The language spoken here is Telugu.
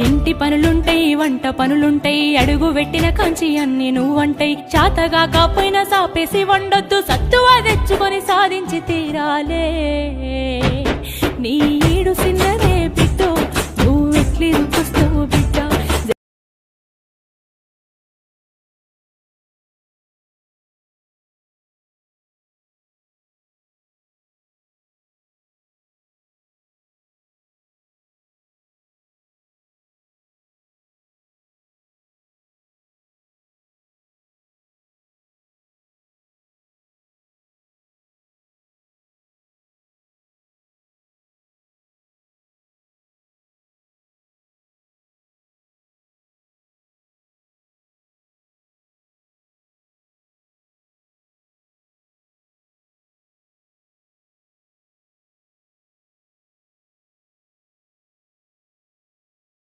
ఇంటి పనులుంటాయి వంట పనులుంటాయి అడుగు పెట్టిన కంచి అన్ని నువ్వంటాయి చాతగా కాపోయినా సాపేసి వండొద్దు సత్తువా తెచ్చుకొని సాధించి తీరాలే నీ ఈడు సిన్నదే